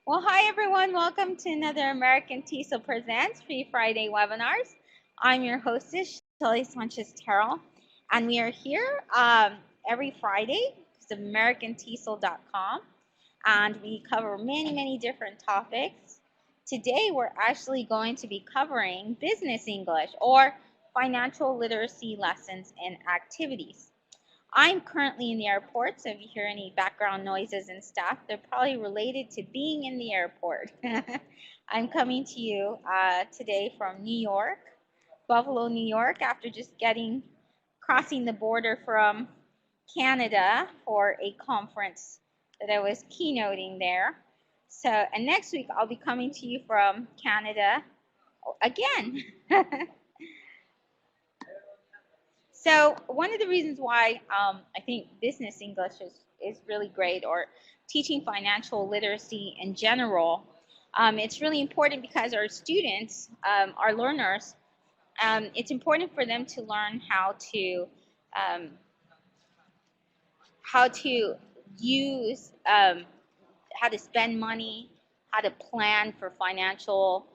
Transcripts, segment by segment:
Well, hi everyone. Welcome to another American TESOL Presents Free Friday webinars. I'm your hostess, Shelly Sanchez-Terrell, and we are here every Friday. It's AmericanTESOL.com, and we cover many different topics. Today, we're actually going to be covering business English or financial literacy lessons and activities. I'm currently in the airport, so if you hear any background noises and stuff, they're probably related to being in the airport. I'm coming to you today from New York, Buffalo, New York, after just crossing the border from Canada for a conference that I was keynoting there. So, and next week I'll be coming to you from Canada again. So one of the reasons why I think business English is really great, or teaching financial literacy in general, it's really important because our students, our learners, it's important for them to learn how to use, how to spend money, how to plan for financial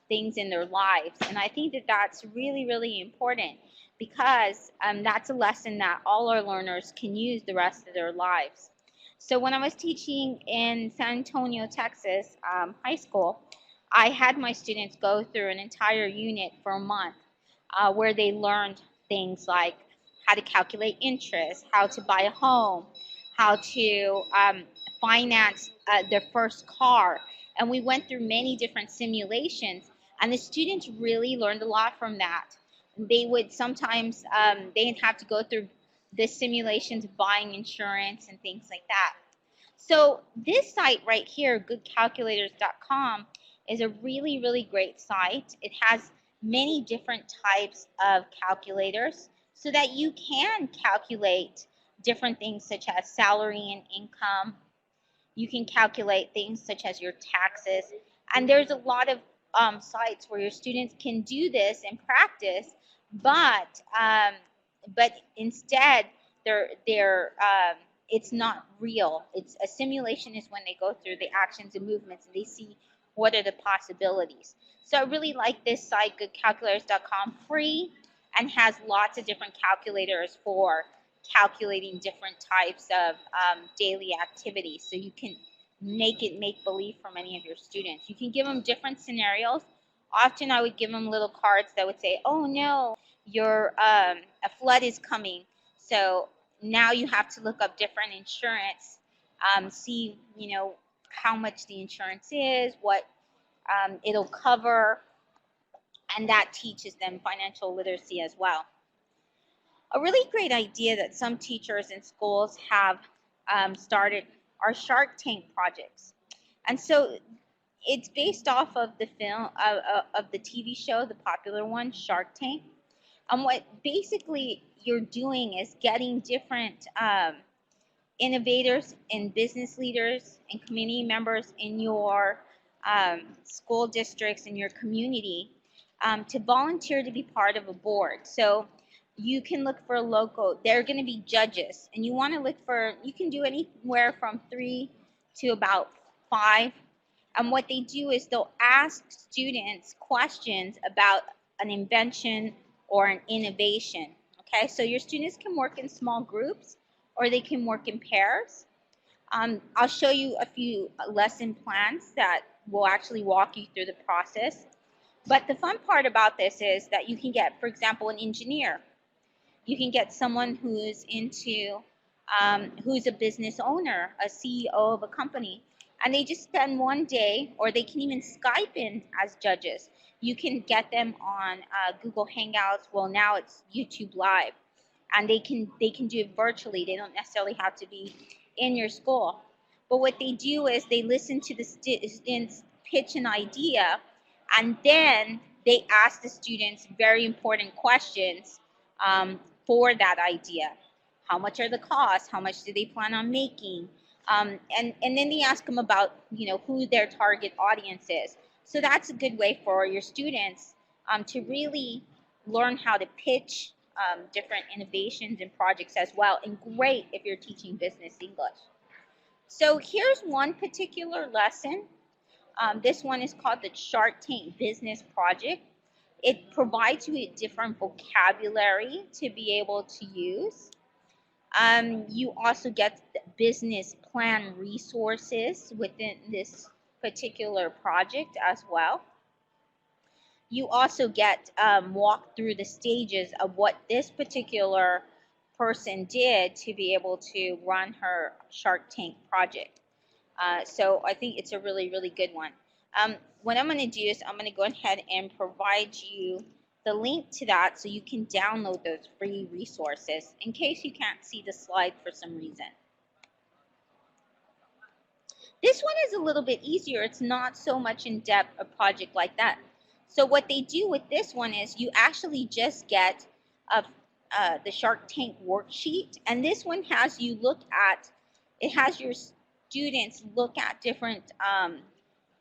things in their lives. And I think that that's really important because that's a lesson that all our learners can use the rest of their lives. So when I was teaching in San Antonio, Texas, high school, I had my students go through an entire unit for a month where they learned things like how to calculate interest, how to buy a home, how to finance their first car. And we went through many different simulations, and the students really learned a lot from that. They would sometimes, they'd have to go through the simulations of buying insurance and things like that. So this site right here, goodcalculators.com, is a really great site. It has many different types of calculators so that you can calculate different things such as salary and income. You can calculate things such as your taxes. And there's a lot of sites where your students can do this in practice, but instead it's not real. It's a simulation is when they go through the actions and movements and they see what are the possibilities. So I really like this site, goodcalculators.com, free, and has lots of different calculators for calculating different types of daily activities. So you can make it make believe for many of your students. You can give them different scenarios. Often I would give them little cards that would say, oh no, a flood is coming. So now you have to look up different insurance, see, how much the insurance is, what it'll cover, and that teaches them financial literacy as well. A really great idea that some teachers in schools have started are Shark Tank projects. And so it's based off of the film, of the TV show, the popular one, Shark Tank. And what basically you're doing is getting different innovators and business leaders and community members in your school districts, in your community, to volunteer to be part of a board. So you can look for a local, they're going to be judges, and you want to look for, you can do anywhere from 3 to about 5. And what they do is they'll ask students questions about an invention or an innovation. Okay, so your students can work in small groups or they can work in pairs. I'll show you a few lesson plans that will actually walk you through the process. But the fun part about this is that you can get, for example, an engineer. You can get someone who's who's a business owner, a CEO of a company, and they just spend one day, or they can even Skype in as judges. You can get them on Google Hangouts. Well, now it's YouTube Live, and they can do it virtually. They don't necessarily have to be in your school. But what they do is they listen to the students pitch an idea, and then they ask the students very important questions for that idea. How much are the costs? How much do they plan on making? And then they ask them about, who their target audience is. So that's a good way for your students to really learn how to pitch different innovations and projects as well. And great if you're teaching business English. So here's one particular lesson. This one is called the Shark Tank Business Project. It provides you a different vocabulary to be able to use. You also get business plan resources within this particular project as well. You also get walked through the stages of what this particular person did to be able to run her Shark Tank project. So I think it's a really, really good one. What I'm going to do is I'm going to go ahead and provide you the link to that so you can download those free resources in case you can't see the slide for some reason. This one is a little bit easier. It's not so much in depth a project like that. So what they do with this one is you actually just get the Shark Tank worksheet, and this one has you look at, it has your students look at different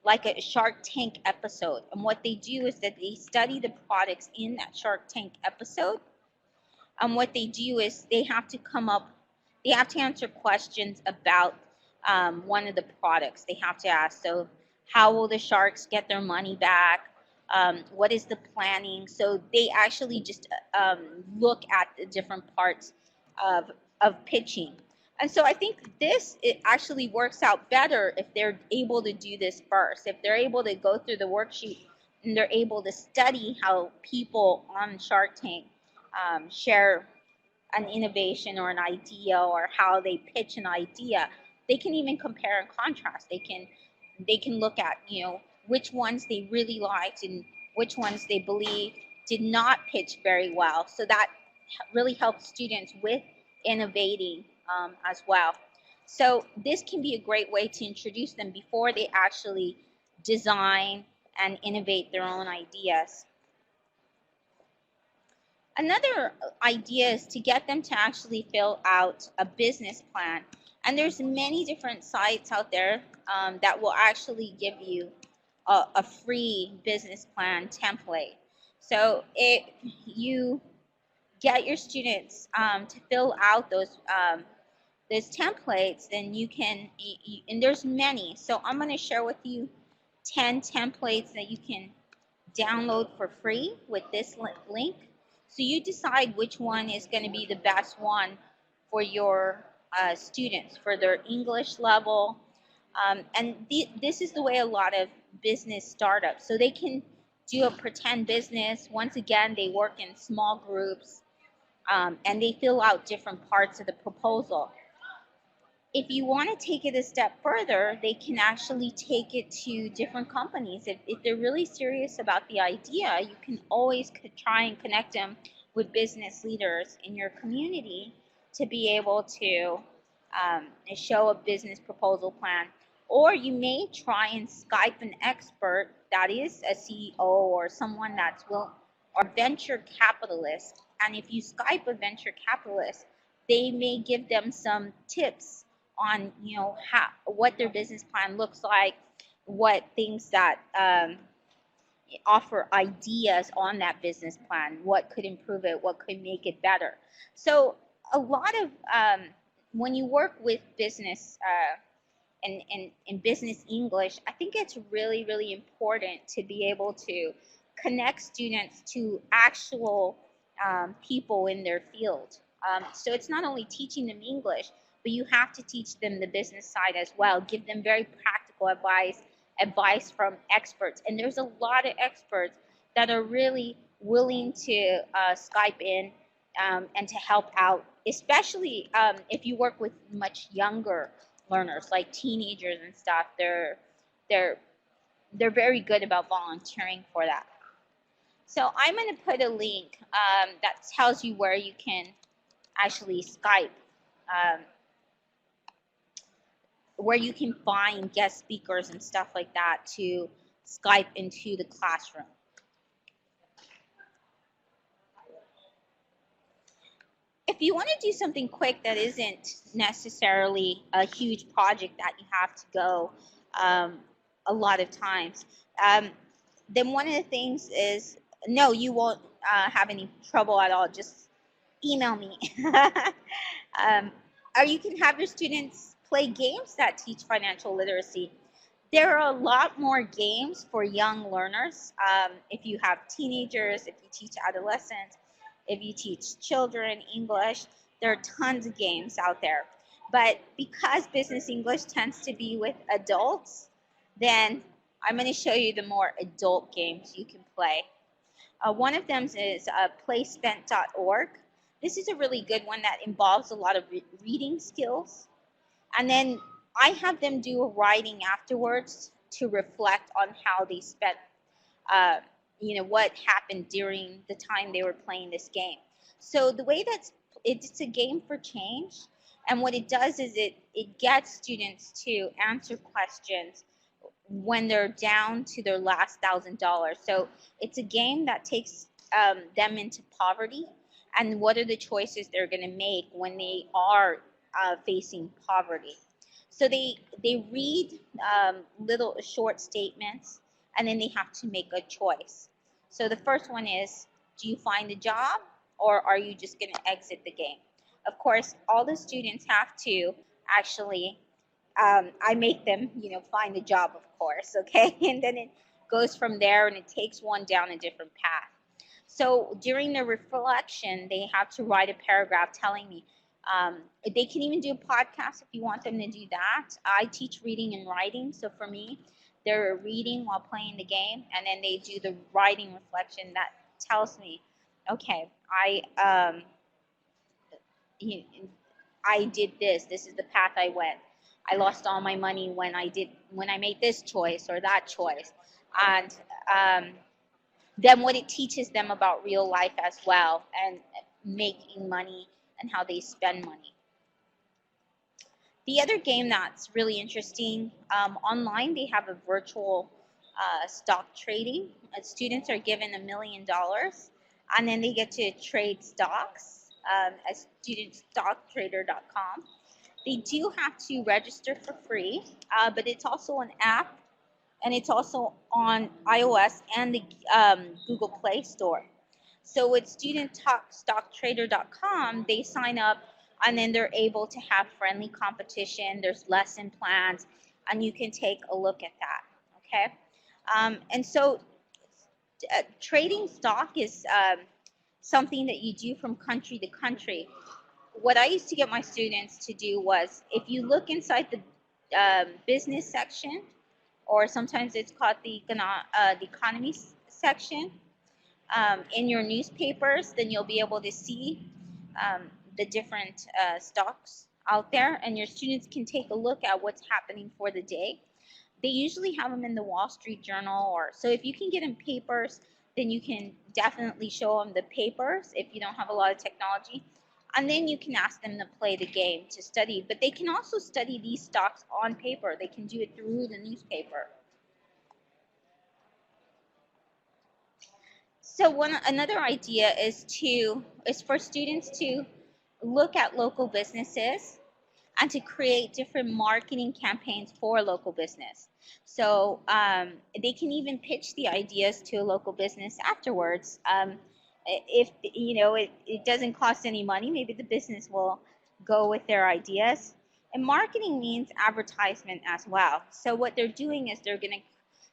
like a Shark Tank episode. And what they do is that they study the products in that Shark Tank episode. And what they do is they have to answer questions about one of the products they have to ask. So how will the sharks get their money back? What is the planning? So they actually just look at the different parts of pitching. And so I think it actually works out better if they're able to do this first. If they're able to go through the worksheet and they're able to study how people on Shark Tank share an innovation or an idea, or how they pitch an idea. They can even compare and contrast. They can look at, which ones they really liked and which ones they believe did not pitch very well. So that really helps students with innovating as well. So this can be a great way to introduce them before they actually design and innovate their own ideas. Another idea is to get them to actually fill out a business plan. And there's many different sites out there that will actually give you a free business plan template. So if you get your students to fill out those templates, then you can, and there's many. So I'm going to share with you 10 templates that you can download for free with this link. So you decide which one is going to be the best one for your students, for their English level. And this is the way a lot of business startups, so they can do a pretend business. Once again, they work in small groups and they fill out different parts of the proposal. If you want to take it a step further, they can actually take it to different companies. If they're really serious about the idea, you can always try and connect them with business leaders in your community to be able to show a business proposal plan. Or you may try and Skype an expert that is a CEO or someone that's or venture capitalist. And if you Skype a venture capitalist, they may give them some tips on what their business plan looks like, what things that offer ideas on that business plan, what could improve it, what could make it better. So a lot of when you work with business in business English, I think it's really, really important to be able to connect students to actual people in their field. So it's not only teaching them English, but you have to teach them the business side as well. Give them very practical advice from experts. And there's a lot of experts that are really willing to Skype in and to help out, especially if you work with much younger learners, like teenagers and stuff. They're very good about volunteering for that. So I'm going to put a link that tells you where you can actually Skype, where you can find guest speakers and stuff like that to Skype into the classroom. If you want to do something quick that isn't necessarily a huge project that you have to go a lot of times, then one of the things is, no, you won't have any trouble at all. Just email me. Or you can have your students play games that teach financial literacy. There are a lot more games for young learners. If you have teenagers, if you teach adolescents, if you teach children English, there are tons of games out there. But because business English tends to be with adults, then I'm going to show you the more adult games you can play. One of them is Placeorg. This is a really good one that involves a lot of reading skills. And then I have them do a writing afterwards to reflect on how they spent, what happened during the time they were playing this game. So the way it's a game for change. And what it does is it gets students to answer questions when they're down to their last $1,000. So it's a game that takes them into poverty, and what are the choices they're going to make when they are facing poverty. So they read little short statements, and then they have to make a choice. So the first one is, do you find a job, or are you just going to exit the game? Of course, all the students have to actually I make them, find a job, of course, okay? And then it goes from there, and it takes one down a different path. So during the reflection, they have to write a paragraph telling me. They can even do a podcast if you want them to do that. I teach reading and writing, so for me, they're reading while playing the game, and then they do the writing reflection that tells me, okay, I did this. This is the path I went. I lost all my money when I made this choice or that choice. And then what it teaches them about real life as well, and making money and how they spend money. The other game that's really interesting, online they have a virtual stock trading. Students are given $1 million, and then they get to trade stocks at studentstocktrader.com. They do have to register for free, but it's also an app, and it's also on iOS and the Google Play Store. So with studentstocktrader.com, they sign up, and then they're able to have friendly competition. There's lesson plans, and you can take a look at that, okay? And so trading stock is something that you do from country to country. What I used to get my students to do was, if you look inside the business section, or sometimes it's called the economy section, in your newspapers, then you'll be able to see the different stocks out there, and your students can take a look at what's happening for the day. They usually have them in the Wall Street Journal, or so if you can get them papers, then you can definitely show them the papers if you don't have a lot of technology. And then you can ask them to play the game to study. But they can also study these stocks on paper. They can do it through the newspaper. So another idea is for students to look at local businesses and to create different marketing campaigns for local business. So they can even pitch the ideas to a local business afterwards. If it doesn't cost any money, maybe the business will go with their ideas. And marketing means advertisement as well. So what they're doing is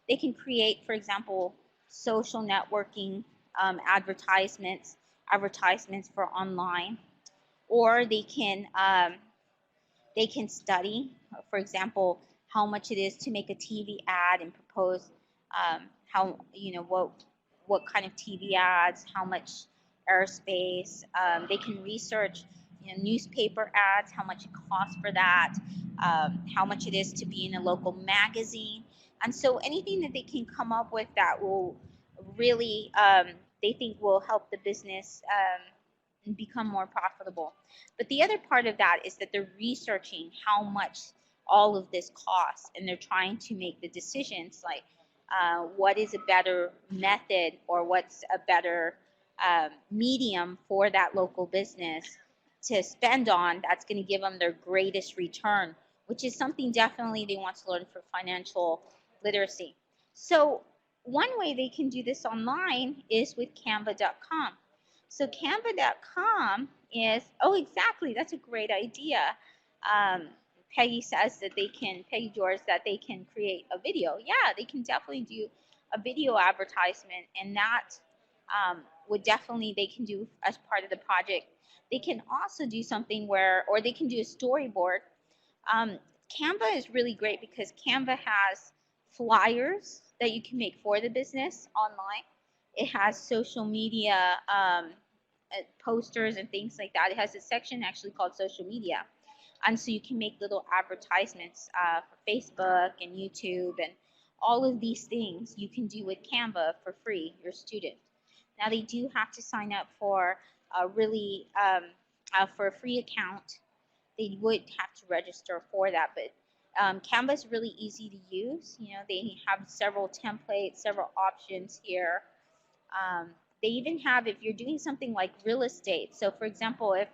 they can create, for example, social networking advertisements for online, or they can study, for example, how much it is to make a TV ad and propose what kind of TV ads, how much airspace. They can research newspaper ads, how much it costs for that, how much it is to be in a local magazine. And so anything that they can come up with that will really, they think will help the business become more profitable. But the other part of that is that they're researching how much all of this costs, and they're trying to make the decisions like what is a better method, or what's a better medium for that local business to spend on that's going to give them their greatest return, which is something definitely they want to learn for financial literacy. So one way they can do this online is with canva.com. So canva.com is, oh, exactly, that's a great idea. Peggy says that Peggy George, that they can create a video. Yeah, they can definitely do a video advertisement, and that would definitely, they can do as part of the project. They can also do something where, or they can do a storyboard. Um, Canva is really great because Canva has flyers that you can make for the business online. It has social media posters and things like that. It has a section actually called social media. And so you can make little advertisements for Facebook and YouTube and all of these things you can do with Canva for free, your student. Now they do have to sign up for for a free account. They would have to register for that, but Canva is really easy to use. You know, they have several templates, several options here. Um, they even have, if you're doing something like real estate. So for example, if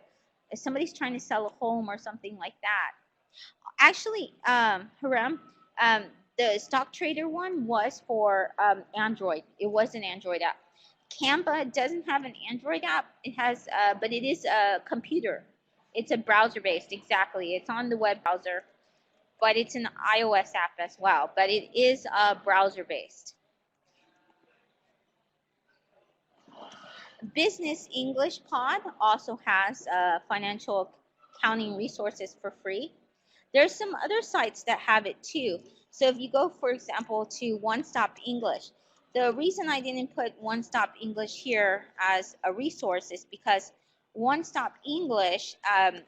somebody's trying to sell a home or something like that. Actually, Haram, um, the stock trader one was for Android. It was an Android app. Canva doesn't have an Android app. It has, but it is a computer. It's a browser based, exactly. It's on the web browser, but it's an iOS app as well. But it is browser based. Business English Pod also has financial accounting resources for free. There's some other sites that have it too. So if you go, for example, to One Stop English, the reason I didn't put One Stop English here as a resource is because One Stop English,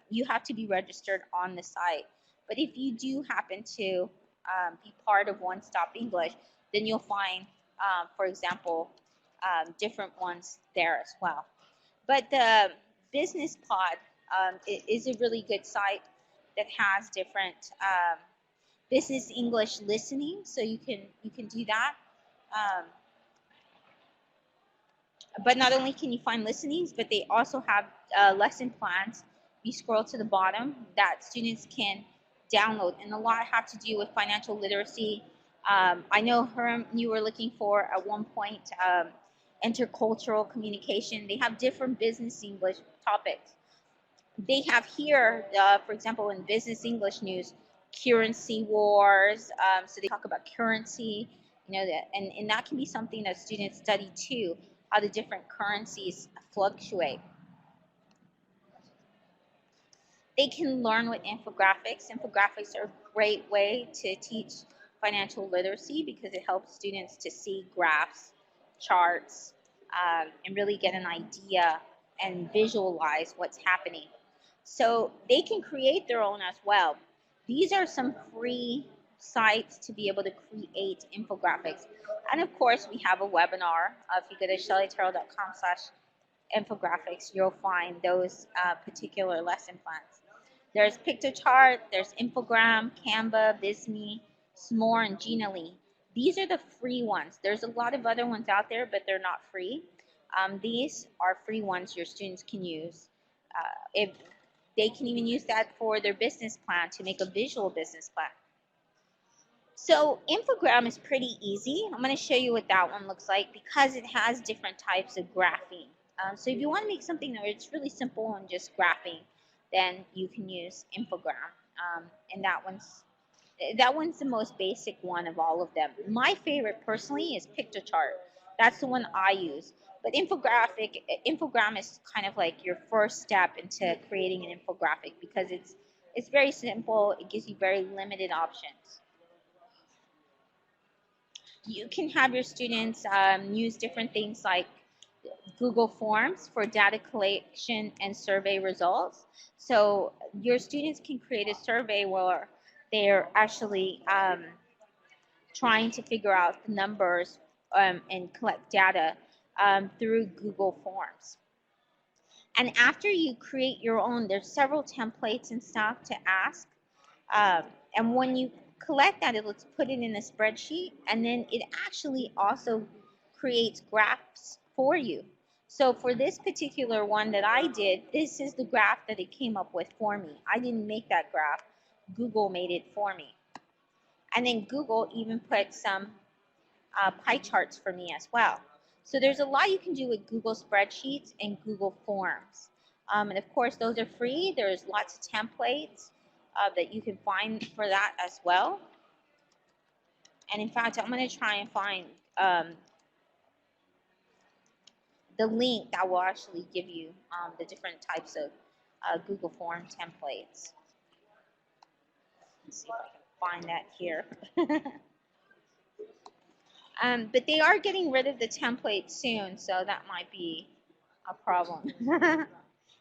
you have to be registered on the site. But if you do happen to be part of One Stop English, then you'll find, for example, different ones there as well. But the Business Pod is a really good site that has different business English listening, so you can do that. Um, but not only can you find listenings, but they also have lesson plans. You scroll to the bottom that students can download, and a lot have to do with financial literacy. I know, Herm, you were looking for at one point intercultural communication. They have different business English topics. They have here, for example, in business English news, currency wars. So they talk about currency, you know, and that can be something that students study too, how the different currencies fluctuate. They can learn with infographics. Infographics are a great way to teach financial literacy because it helps students to see graphs, charts, and really get an idea and visualize what's happening. So they can create their own as well. These are some free sites to be able to create infographics. And of course, we have a webinar. If you go to shellyterrell.com/infographics, you'll find those particular lesson plans. There's PictoChart, there's Infogram, Canva, Bisme, Smore, and Genially. These are the free ones. There's a lot of other ones out there, but they're not free. These are free ones your students can use. If they can even use that for their business plan to make a visual business plan. So Infogram is pretty easy. I'm going to show you what that one looks like because it has different types of graphing. So if you want to make something that it's really simple and just graphing, then you can use Infogram. And that one's the most basic one of all of them. My favorite personally is PictoChart. That's the one I use. But Infogram is kind of like your first step into creating an infographic because it's very simple. It gives you very limited options. You can have your students use different things like Google Forms for data collection and survey results. So your students can create a survey where they're actually trying to figure out the numbers and collect data through Google Forms. And after you create your own, there's several templates and stuff to ask. And when you collect that, let's put it in a spreadsheet, and then it actually also creates graphs for you. So for this particular one that I did, this is the graph that it came up with for me. I didn't make that graph. Google made it for me. And then Google even put some pie charts for me as well. So there's a lot you can do with Google Spreadsheets and Google Forms. And of course, those are free. There's lots of templates. that you can find for that as well. And in fact, I'm going to try and find the link that will actually give you the different types of Google Form templates. Let's see if I can find that here. But they are getting rid of the template soon, so that might be a problem.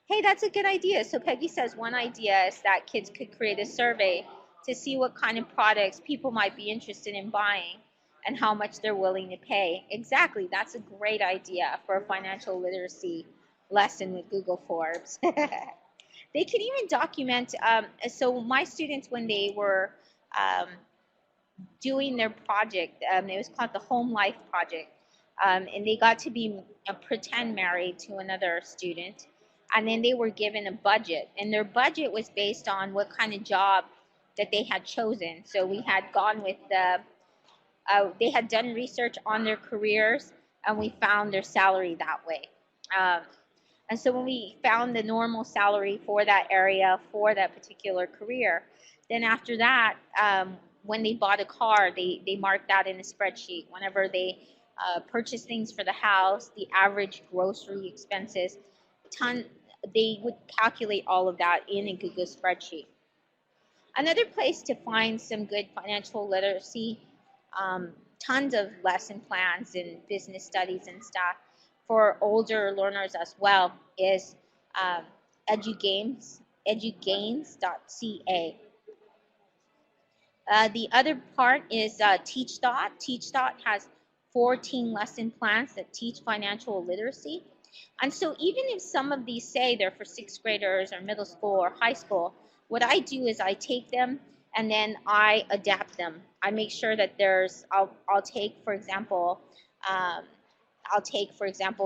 Hey, that's a good idea. So Peggy says one idea is that kids could create a survey to see what kind of products people might be interested in buying and how much they're willing to pay. Exactly. That's a great idea for a financial literacy lesson with Google Forms. They can even document. So my students, when they were doing their project, it was called the Home Life Project, and they got to be pretend married to another student, and then they were given a budget, and their budget was based on what kind of job that they had chosen. So we had gone with they had done research on their careers, and we found their salary that way. And so when we found the normal salary for that area, for that particular career, then after that, when they bought a car, they marked that in a spreadsheet. Whenever they purchased things for the house, the average grocery expenses, they would calculate all of that in a Google spreadsheet. Another place to find some good financial literacy, tons of lesson plans and business studies and stuff for older learners as well, is edugains.ca. The other part is TeachThought. TeachThought has 14 lesson plans that teach financial literacy. And so even if some of these say they're for 6th graders or middle school or high school, what I do is I take them and then I adapt them. I make sure that I'll take, for example,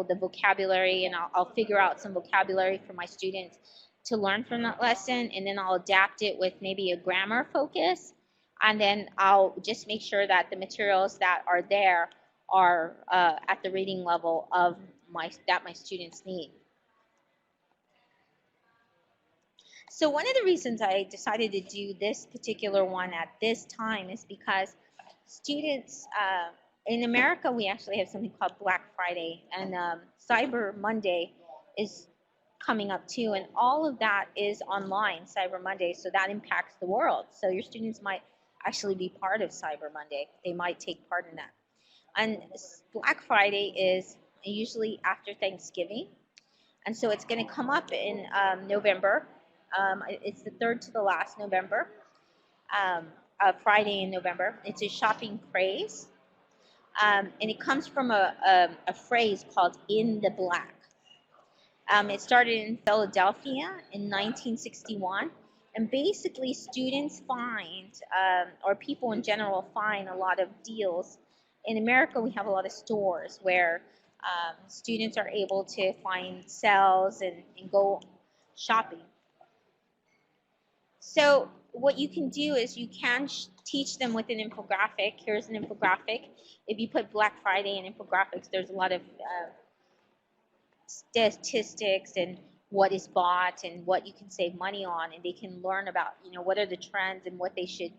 the vocabulary, and I'll figure out some vocabulary for my students to learn from that lesson, and then I'll adapt it with maybe a grammar focus, and then I'll just make sure that the materials that are there are at the reading level of that my students need. So one of the reasons I decided to do this particular one at this time is because students, in America, we actually have something called Black Friday, and Cyber Monday is coming up too, and all of that is online, Cyber Monday, so that impacts the world. So your students might actually be part of Cyber Monday. They might take part in that. And Black Friday is usually after Thanksgiving, and so it's going to come up in November. It's the third to the last November, Friday in November. It's a shopping craze, and it comes from a phrase called "in the black." It started in Philadelphia in 1961, and basically students find, or people in general find, a lot of deals. In America, we have a lot of stores where students are able to find sales and go shopping. So what you can do is you can teach them with an infographic. Here's an infographic. If you put Black Friday in infographics, there's a lot of statistics and what is bought and what you can save money on, and they can learn about, what are the trends and what they should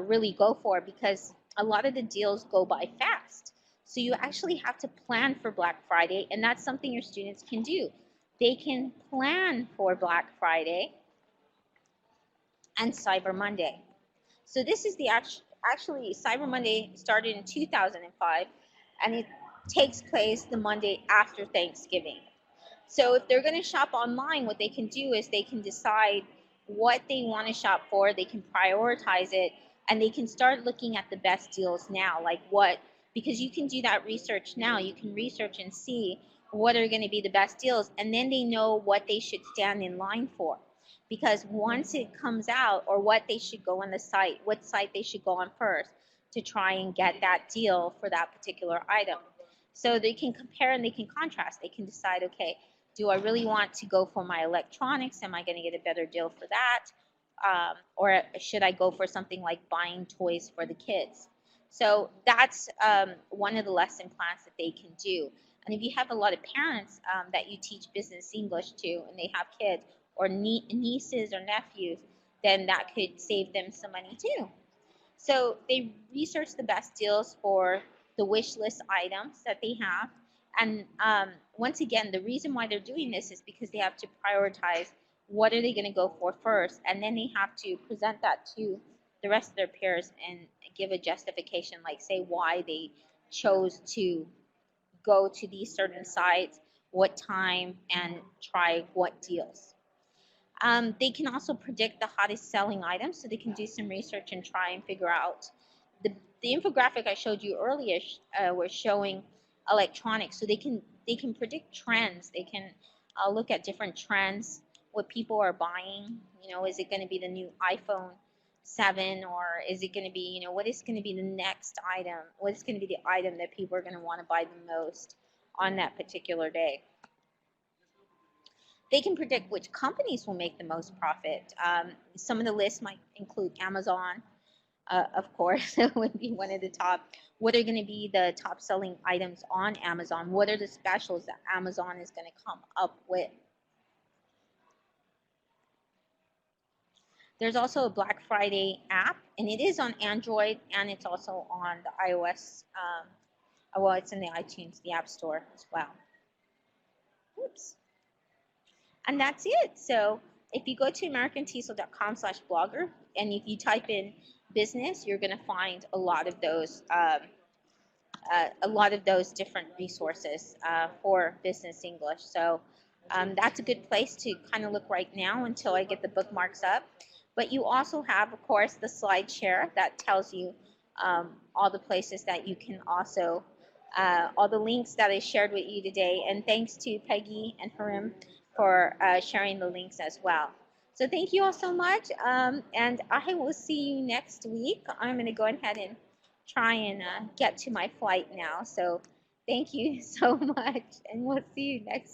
really go for, because a lot of the deals go by fast. So you actually have to plan for Black Friday, and that's something your students can do. They can plan for Black Friday and Cyber Monday. So this is actually Cyber Monday started in 2005, and it takes place the Monday after Thanksgiving. So if they're going to shop online, what they can do is they can decide what they want to shop for, they can prioritize it, and they can start looking at the best deals now, because you can do that research now. You can research and see what are going to be the best deals, and then they know what they should stand in line for. Because once it comes out, or what they should go on the site, what site they should go on first to try and get that deal for that particular item. So they can compare and they can contrast. They can decide, okay, do I really want to go for my electronics? Am I going to get a better deal for that? Or should I go for something like buying toys for the kids? So that's one of the lesson plans that they can do. And if you have a lot of parents that you teach business English to, and they have kids, or nieces or nephews, then that could save them some money too. So they research the best deals for the wish list items that they have. And once again, the reason why they're doing this is because they have to prioritize what are they going to go for first, and then they have to present that to the rest of their peers and give a justification, like say why they chose to go to these certain sites, what time, and try what deals. They can also predict the hottest selling items, so they can do some research and try and figure out. The infographic I showed you earlier was showing electronics, so they can predict trends. They can look at different trends, what people are buying. Is it going to be the new iPhone 7, or is it going to be, what is going to be the next item? What is going to be the item that people are going to want to buy the most on that particular day? They can predict which companies will make the most profit. Some of the lists might include Amazon, of course, it would be one of the top. What are going to be the top selling items on Amazon? What are the specials that Amazon is going to come up with? There's also a Black Friday app, and it is on Android, and it's also on the iOS. Well, it's in the iTunes, the App Store as well. Oops. And that's it. So if you go to americantesol.com/blogger, and if you type in business, you're going to find a lot of those different resources for business English. So that's a good place to kind of look right now until I get the bookmarks up. But you also have, of course, the slide share that tells you all the places that you can also, all the links that I shared with you today. And thanks to Peggy and Harim for sharing the links as well. So thank you all so much, and I will see you next week. I'm going to go ahead and try and get to my flight now. So thank you so much, and we'll see you next week.